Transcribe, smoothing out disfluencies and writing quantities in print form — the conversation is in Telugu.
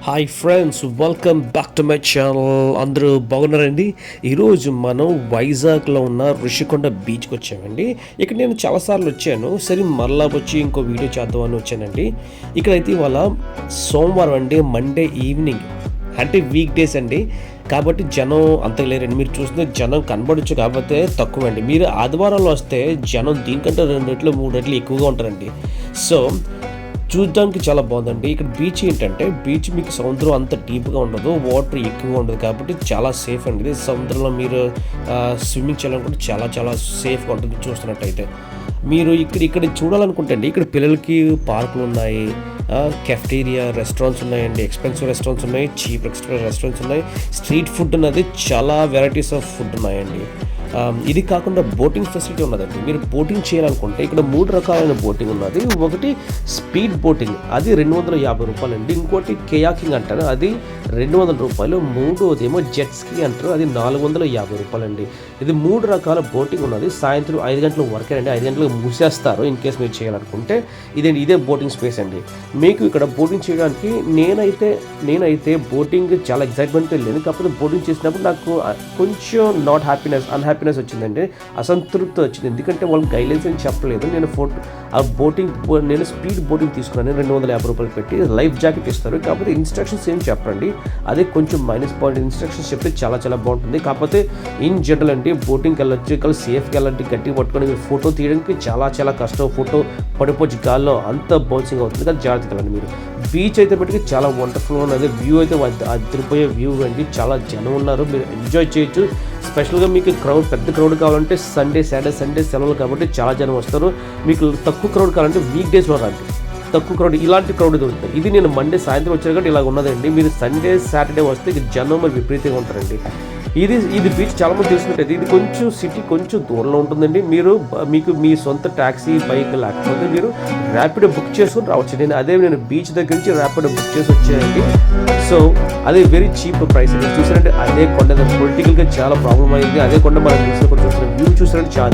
Hi friends, welcome back to my channel. అందరూ బాగున్నారండి. ఈరోజు మనం వైజాగ్లో ఉన్న ఋషికొండ బీచ్కి వచ్చామండి. ఇక్కడ నేను చాలాసార్లు వచ్చాను, సరే మరలా వచ్చి ఇంకో వీడియో చేద్దామని వచ్చానండి. ఇక్కడైతే ఇవాళ సోమవారం అండి, మండే ఈవినింగ్ అంటే వీక్ డేస్ అండి, కాబట్టి జనం అంత లేరండి. మీరు చూస్తే జనం కనబడచ్చు కాకపోతే తక్కువ అండి. మీరు ఆదివారాల్లో వస్తే జనం దీనికంటే 2 రెట్లు 3 రెట్లు ఎక్కువగా ఉంటారండి. సో చూడడానికి చాలా బాగుందండి. ఇక్కడ బీచ్ ఏంటంటే బీచ్ మీకు సముద్రం అంత డీప్గా ఉండదు, వాటర్ ఎక్కువగా ఉండదు, కాబట్టి చాలా సేఫ్ అండి. ఇది సముద్రంలో మీరు స్విమ్మింగ్ చేయాలనుకుంటే చాలా చాలా సేఫ్గా ఉంటుంది. చూస్తున్నట్టయితే మీరు ఇక్కడ చూడాలనుకుంటే అండి, ఇక్కడ పిల్లలకి పార్కులు ఉన్నాయి, కెఫ్టీరియా రెస్టారెంట్స్ ఉన్నాయండి, ఎక్స్పెన్సివ్ రెస్టారెంట్స్ ఉన్నాయి, చీప్ రెస్టారెంట్స్ ఉన్నాయి, స్ట్రీట్ ఫుడ్ ఉన్నది చాలా వెరైటీస్ ఆఫ్ ఫుడ్ ఉన్నాయండి. ఇది కాకుండా బోటింగ్ ఫెసిలిటీ ఉన్నదండి. మీరు బోటింగ్ చేయాలనుకుంటే ఇక్కడ 3 రకాలైన బోటింగ్ ఉన్నది. ఒకటి స్పీడ్ బోటింగ్, అది 250 రూపాయలు అండి. ఇంకోటి కేయాకింగ్ అంటారు, అది 200 రూపాయలు. మూడోది ఏమో జెట్ స్కీ అంటారు, అది 450 రూపాయలు అండి. ఇది 3 రకాల బోటింగ్ ఉన్నది. సాయంత్రం 5 గంటల వరకే అండి, 5 గంటలకు మూసేస్తారు ఇన్ కేస్ మీరు చేయాలనుకుంటే. ఇదే బోటింగ్ స్పేస్ అండి. మీకు ఇక్కడ బోటింగ్ చేయడానికి నేనైతే బోటింగ్ చాలా ఎక్సైట్మెంట్ లేదు, కాకపోతే బోటింగ్ చేసినప్పుడు నాకు కొంచెం అన్హ్యాపీనెస్ వచ్చిందండి, అసంతృప్తి వచ్చింది. ఎందుకంటే వాళ్ళు గైడ్లైన్స్ అని చెప్పలేదు. నేను స్పీడ్ బోటింగ్ తీసుకున్నాను 250 రూపాయలు పెట్టి. లైఫ్ జాకెట్ ఇస్తారు, కాకపోతే ఇన్స్ట్రక్షన్స్ ఏం చెప్పండి, అదే కొంచెం మైనస్ పాయింట్. ఇన్స్ట్రక్షన్స్ చెప్తే చాలా చాలా బాగుంటుంది. కాకపోతే ఇన్ జనరల్ అండి బోటింగ్కి వెళ్ళొచ్చు, సేఫ్గా వెళ్ళండి, గట్టిగా పట్టుకొని మీరు ఫోటో తీయడానికి చాలా చాలా కష్టం. ఫోటో పడిపోవచ్చు గాల్లో, అంత బౌన్సింగ్ అవుతుంది కదా, జాగ్రత్తగా వెళ్ళండి. మీరు బీచ్ అయితే బట్టి చాలా వండర్ఫుల్గా ఉన్నది. వ్యూ అయితే అదిరిపోయే వ్యూ అండి, చాలా జనం ఉన్నారు, మీరు ఎంజాయ్ చేయొచ్చు. స్పెషల్గా మీకు పెద్ద క్రౌడ్ కావాలంటే సాటర్డే సెలవులు కాబట్టి చాలా జనం వస్తారు. మీకు తక్కువ క్రౌడ్ కావాలంటే వీక్ డేస్లో రండి, తక్కువ క్రౌడ్ ఇలాంటి క్రౌడ్ దొరుకుతాయి. ఇది నేను మండే సాయంత్రం వచ్చాను కాబట్టి ఇలా ఉన్నదండి. మీరు సండే సాటర్డే వస్తే జనం మరి విపరీతంగా ఉంటారండి. ఇది బీచ్ చాలా మంది తెలిసినట్టయితే ఇది కొంచెం సిటీ కొంచెం దూరంలో ఉంటుందండి. మీకు మీ సొంత ట్యాక్సీ బైక్ లేకపోతే మీరు ర్యాపిడో బుక్ చేసుకుని రావచ్చు. నేను బీచ్ దగ్గర నుంచి ర్యాపిడో బుక్ చేసి వచ్చానండి. సో అదే వెరీ చీప్ ప్రైస్ అండి. చూసారంటే అదే కొండ పొలిటికల్గా చాలా ప్రాబ్లం అయింది. అదే కొండ మనం చూసిన వ్యూ చూసారంటే చాలా